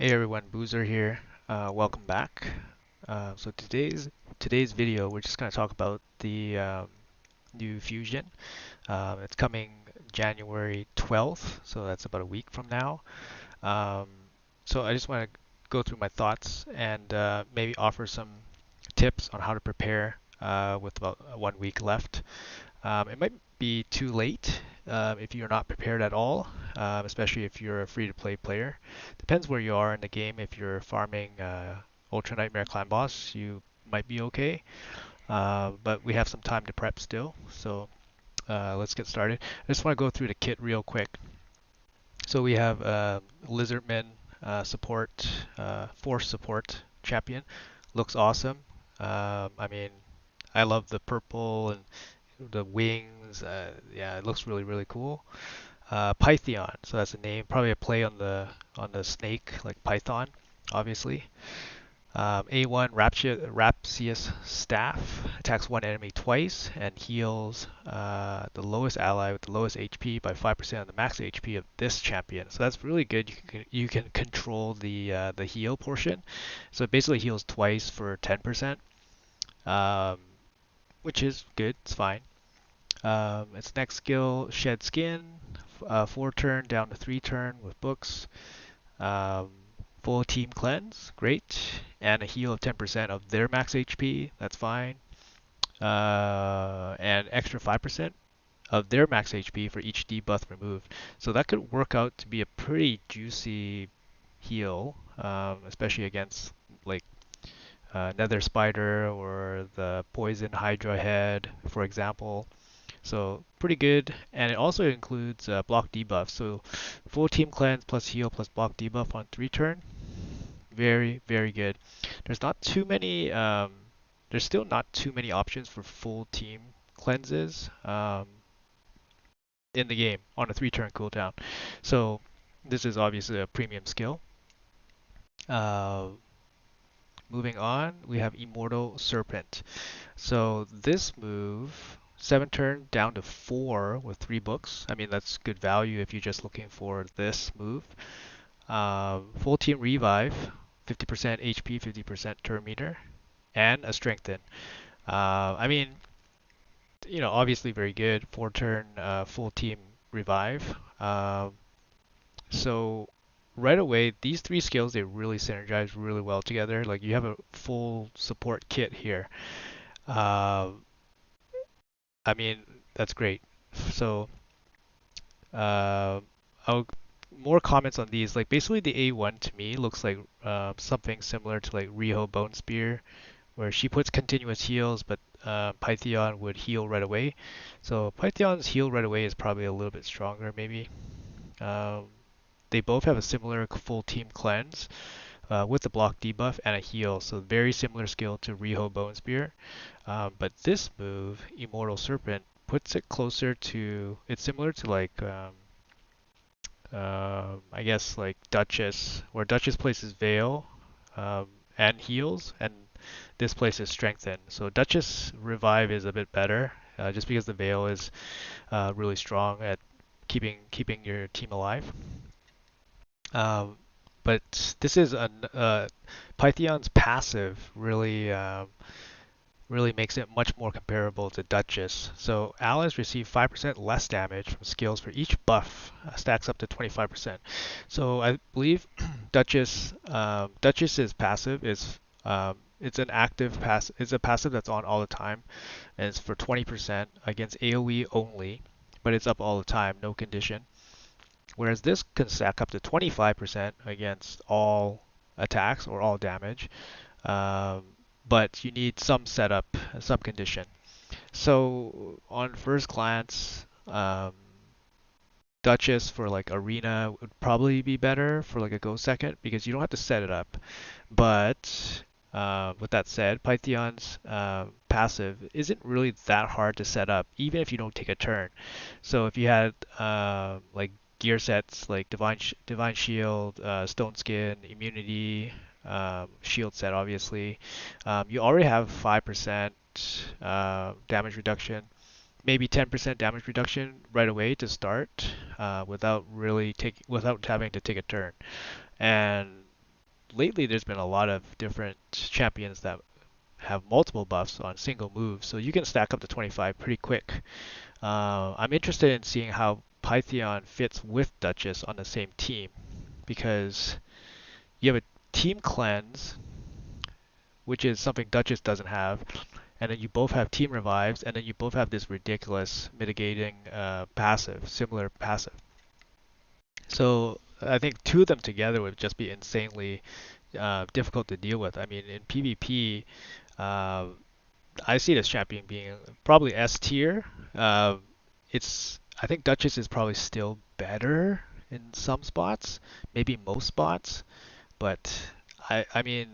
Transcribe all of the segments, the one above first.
Hey everyone, Boozor here. Welcome back. So today's video, we're just going to talk about the new Fusion. It's coming January 12th, so that's about a week from now. Um, so I just want to go through my thoughts and maybe offer some tips on how to prepare with about 1 week left. It might be too late if you're not prepared at all, especially if you're a free-to-play player. Depends where you are in the game. If you're farming Ultra Nightmare Clan Boss, you might be okay. But we have some time to prep still, so let's get started. I just want to go through the kit real quick. So we have Lizardman support, Force support champion. Looks awesome. I mean, I love the purple and the wings. Yeah, it looks really cool. Pythion, so that's a name, probably a play on the snake, like Python, obviously. A1 Rapsius Staff attacks one enemy twice and heals the lowest ally with the lowest HP by 5% of the max HP of this champion. So that's really good. You can control the heal portion. So it basically heals twice for 10%, which is good. It's fine. Its next skill, Shed Skin, 4 turn down to 3 turn with books. Um, Full team cleanse, great. And a heal of 10% of their max HP, that's fine. And extra 5% of their max HP for each debuff removed. So that could work out to be a pretty juicy heal, especially against like Nether Spider or the Poison Hydra Head, for example. So pretty good, and it also includes block debuff. So full team cleanse plus heal plus block debuff on 3 turn. Very good. There's not too many. There's still not too many options for full team cleanses in the game on a 3 turn cooldown. So this is obviously a premium skill. Uh, Moving on, we have Immortal Serpent. So this move, 7 turn down to 4 with 3 books. I mean, that's good value if you're just looking for this move. Full team revive, 50% HP, 50% turn meter, and a strengthen. I mean, obviously very good. 4 turn full team revive. So right away, these 3 skills, they really synergize really well together. Like you have a full support kit here. Uh, I mean, that's great. So, uh, I'll more comments on these. Like basically, the A1 to me looks like something similar to like Riho Bone Spear, where she puts continuous heals, but Pythion would heal right away. So Pythion's heal right away is probably a little bit stronger, maybe. Um, they both have a similar full team cleanse with the block debuff and a heal, so very similar skill to Riho Bone Spear. But this move, Immortal Serpent, puts it closer to. It's similar to like I guess like Duchess, where Duchess places Veil and heals, and this places Strengthen. So Duchess Revive is a bit better, just because the Veil is really strong at keeping your team alive. Um, but this is Pythion's passive really makes it much more comparable to Duchess. So allies receive 5% less damage from skills for each buff, stacks up to 25%. So I believe Duchess's passive is it's an active pass. It's a passive that's on all the time, and it's for 20% against AOE only, but it's up all the time, no condition. Whereas this can stack up to 25% against all attacks or all damage. Um, but you need some setup, some condition. So on first glance, Duchess for like arena would probably be better for like a go second because you don't have to set it up. But with that said, Pythion's passive isn't really that hard to set up, even if you don't take a turn. So if you had like gear sets like Divine Shield, Stone Skin, Immunity, shield set obviously. You already have 5% damage reduction, maybe 10% damage reduction right away to start, without having to take a turn. And lately there's been a lot of different champions that have multiple buffs on single moves, so you can stack up to 25 pretty quick. I'm interested in seeing how Python fits with Duchess on the same team because you have a team cleanse, which is something Duchess doesn't have, and then you both have team revives, and then you both have this ridiculous mitigating passive, similar passive. So I think two of them together would just be insanely difficult to deal with. I mean, in PvP, uh, I see this champion being probably S tier. Uh, it's I think Duchess is probably still better in some spots, maybe most spots, but I mean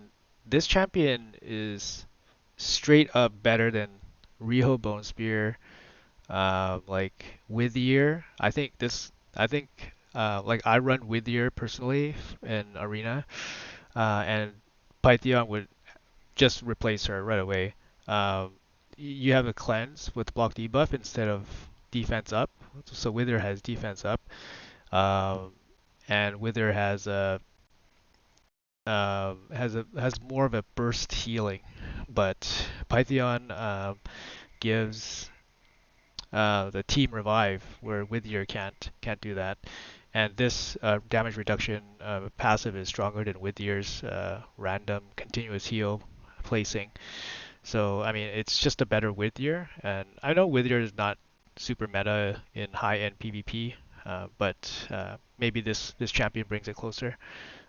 this champion is straight up better than Riho Bone Spear, like Withier. I think like I run Withier personally in Arena, and Python would just replace her right away. You have a cleanse with block debuff instead of defense up. So Wither has defense up, um, and Wither has more of a burst healing, but Python gives the team revive where Wither can't do that. And this damage reduction passive is stronger than Wither's random continuous heal placing. So I mean, it's just a better Wither, and I know Wither is not super meta in high-end PvP, but maybe this champion brings it closer.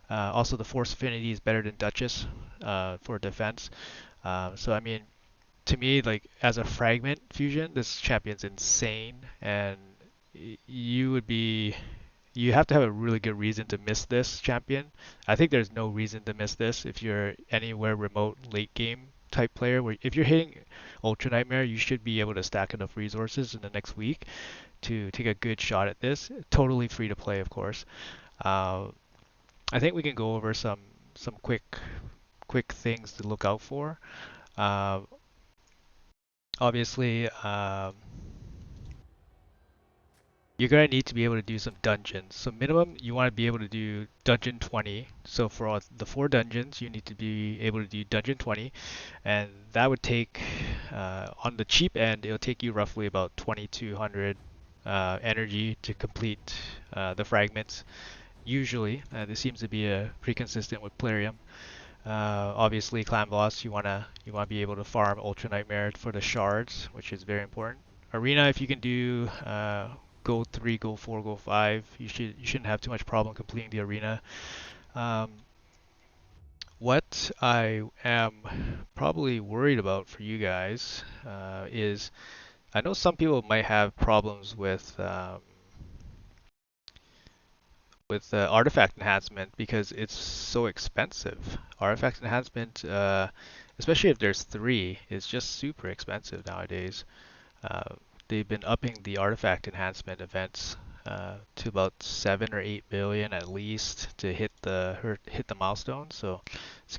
Also, the Force Affinity is better than Duchess for defense. So I mean, to me, like as a fragment fusion, this champion's insane, and you would be you have to have a really good reason to miss this champion. I think there's no reason to miss this if you're anywhere remote late game type player. Where if you're hitting Ultra Nightmare, you should be able to stack enough resources in the next week to take a good shot at this. Totally free to play, of course. Uh, I think we can go over some quick things to look out for. Uh, obviously, you're gonna need to be able to do some dungeons. So minimum, you want to be able to do dungeon 20. So for all the 4 dungeons, you need to be able to do dungeon 20, and that would take, on the cheap end, it'll take you roughly about 2200 energy to complete the fragments. Usually, this seems to be pretty consistent with Plarium. Obviously, Clan Boss, you wanna be able to farm Ultra Nightmare for the shards, which is very important. Arena, if you can do Go 3, Go 4, Go 5, you shouldn't have too much problem completing the arena. Um, what I am probably worried about for you guys is I know some people might have problems with artifact enhancement because it's so expensive. Artifact enhancement, especially if there's 3, is just super expensive nowadays. Uh, they've been upping the artifact enhancement events to about 7 or 8 billion at least to hit the milestone. So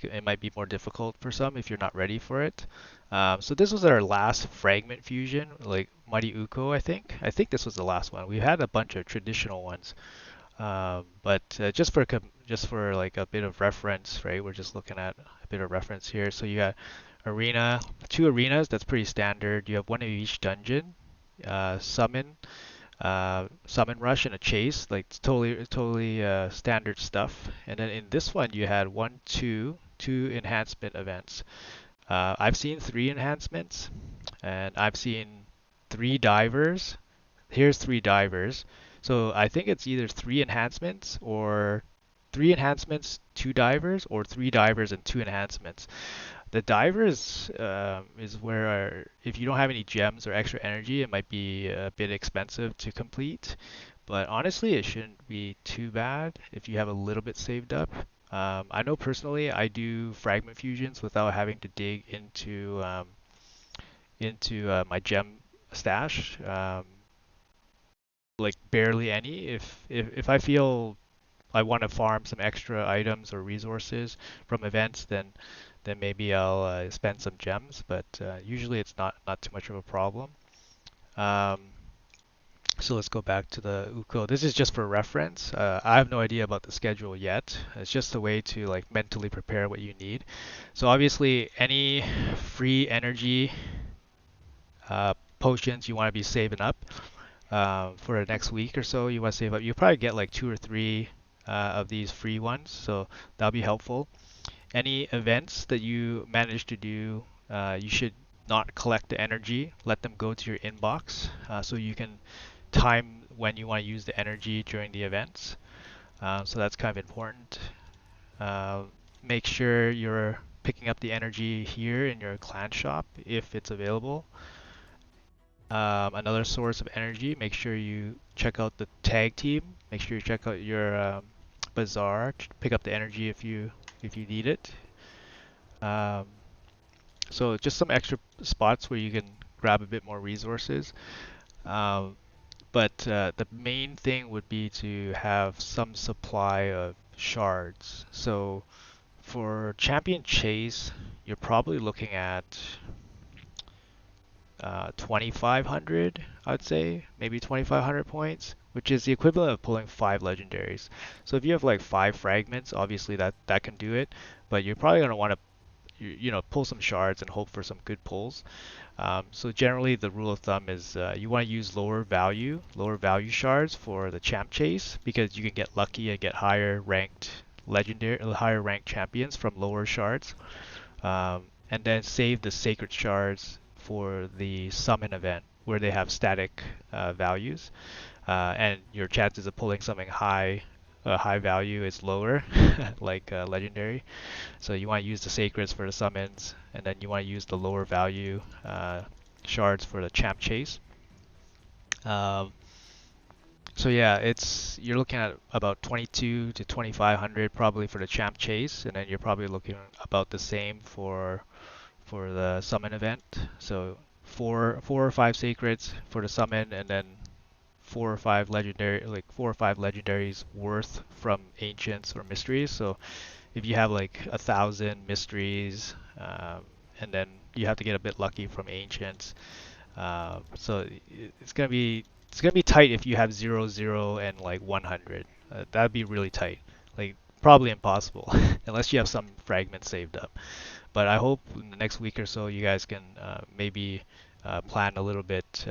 it might be more difficult for some if you're not ready for it. So this was our last fragment fusion, like Mighty Uko, I think. I think this was the last one. We had a bunch of traditional ones, but just for like a bit of reference, right? We're just looking at a bit of reference here. So you got arena, 2 arenas. That's pretty standard. You have one of each dungeon. Summon, summon rush, and a chase. Like it's totally standard stuff. And then in this one, you had two enhancement events. I've seen 3 enhancements, and I've seen 3 divers. Here's 3 divers. So I think it's either 3 enhancements or 3 enhancements, 2 divers, or 3 divers and 2 enhancements. The divers is where if you don't have any gems or extra energy, it might be a bit expensive to complete. But honestly, it shouldn't be too bad if you have a little bit saved up. I know personally, I do fragment fusions without having to dig into my gem stash. Like barely any. If I feel I want to farm some extra items or resources from events, then maybe I'll spend some gems. But usually it's not too much of a problem. Um, So let's go back to the Uko. This is just for reference. I have no idea about the schedule yet. It's just a way to like mentally prepare what you need. So obviously any free energy potions you want to be saving up for the next week or so. You want to save up. You probably get like two or three of these free ones, so that'll be helpful. Any events that you manage to do, you should not collect the energy. Let them go to your inbox so you can time when you want to use the energy during the events. So that's kind of important. Uh, Make sure you're picking up the energy here in your clan shop if it's available. Another source of energy, make sure you check out the tag team. Make sure you check out your bazaar. Pick up the energy if you need it. Um, so just some extra spots where you can grab a bit more resources. Um, but the main thing would be to have some supply of shards. So for champion chase, you're probably looking at 2,500, I'd say, maybe 2,500 points, which is the equivalent of pulling 5 legendaries. So if you have like 5 fragments, obviously that can do it, but you're probably going to want to pull some shards and hope for some good pulls. So generally the rule of thumb is you want to use lower value shards for the champ chase because you can get lucky and get higher ranked champions from lower shards, and then save the sacred shards for the summon event where they have static values, and your chances of pulling something high value is lower, like legendary. So you want to use the sacreds for the summons, and then you want to use the lower value shards for the champ chase. Um, so yeah, it's you're looking at about 22 to 2,500 probably for the champ chase, and then you're probably looking about the same for the summon event. So four or five sacreds for the summon, and then four or five legendaries worth from ancients or mysteries. So if you have like 1,000 mysteries, and then you have to get a bit lucky from ancients. So it's gonna be tight if you have 0, 0, and like 100. That'd be really tight. Like probably impossible unless you have some fragments saved up. But I hope in the next week or so you guys can maybe plan a little bit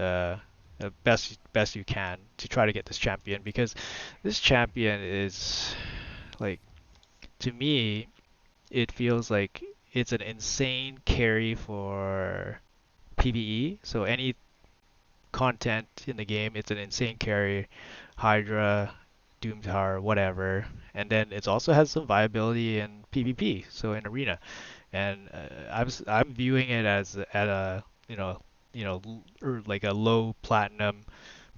best you can to try to get this champion, because this champion is like, to me it feels like it's an insane carry for PVE. So any content in the game, it's an insane carry. Hydra, Doom Tower, whatever. And then it also has some viability in PvP, so in arena. And I'm viewing it as at a or like a low platinum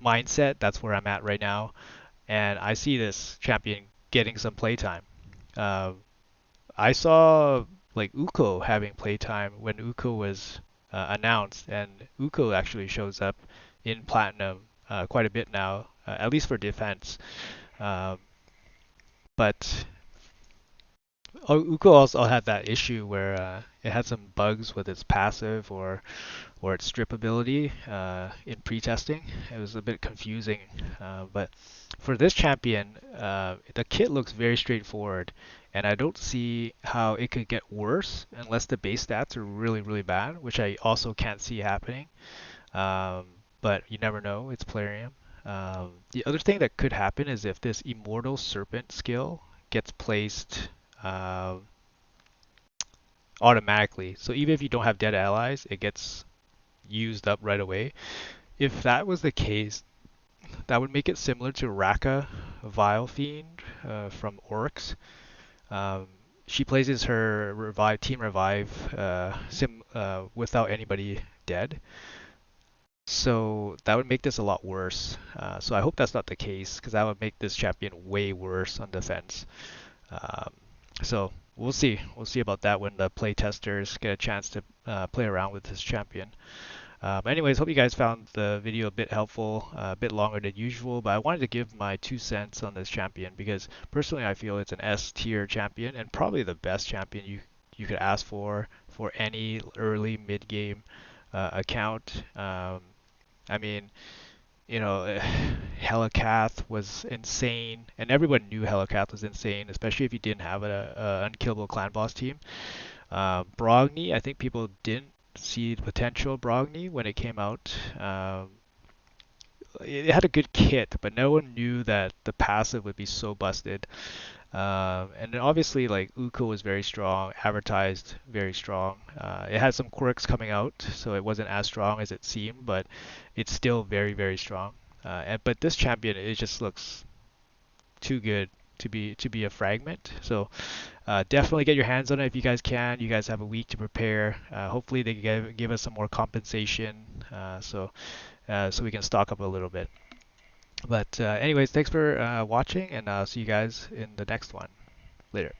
mindset. That's where I'm at right now, and I see this champion getting some playtime. Uh, I saw like Uko having playtime when Uko was announced, and Uko actually shows up in platinum quite a bit now, at least for defense. Um, but Uko also had that issue where it had some bugs with its passive or its strip ability in pre-testing. It was a bit confusing, but for this champion, the kit looks very straightforward, and I don't see how it could get worse unless the base stats are really, really bad, which I also can't see happening. Um, but you never know, it's Plarium. The other thing that could happen is if this Immortal Serpent skill gets placed uh, automatically. So even if you don't have dead allies, it gets used up right away. If that was the case, that would make it similar to Raka Vile Fiend from Oryx. Um, she places her team revive without anybody dead. So that would make this a lot worse. So I hope that's not the case, because that would make this champion way worse on defense. Um, so we'll see. We'll see about that when the play testers get a chance to play around with this champion. Anyways, hope you guys found the video a bit helpful, a bit longer than usual, but I wanted to give my 2 cents on this champion because personally I feel it's an S tier champion and probably the best champion you could ask for any early mid game account. I mean, Helicath was insane, and everyone knew Helicath was insane, especially if you didn't have a unkillable clan boss team. Brogni, I think people didn't see the potential of Brogni when it came out. It had a good kit, but no one knew that the passive would be so busted. And then obviously, like Uko was very strong, advertised very strong. It had some quirks coming out, so it wasn't as strong as it seemed, but it's still very, very strong. But this champion, it just looks too good to be a fragment. So definitely get your hands on it if you guys can. You guys have a week to prepare. Hopefully they give us some more compensation, so we can stock up a little bit. But anyways, thanks for watching, and I'll see you guys in the next one. Later.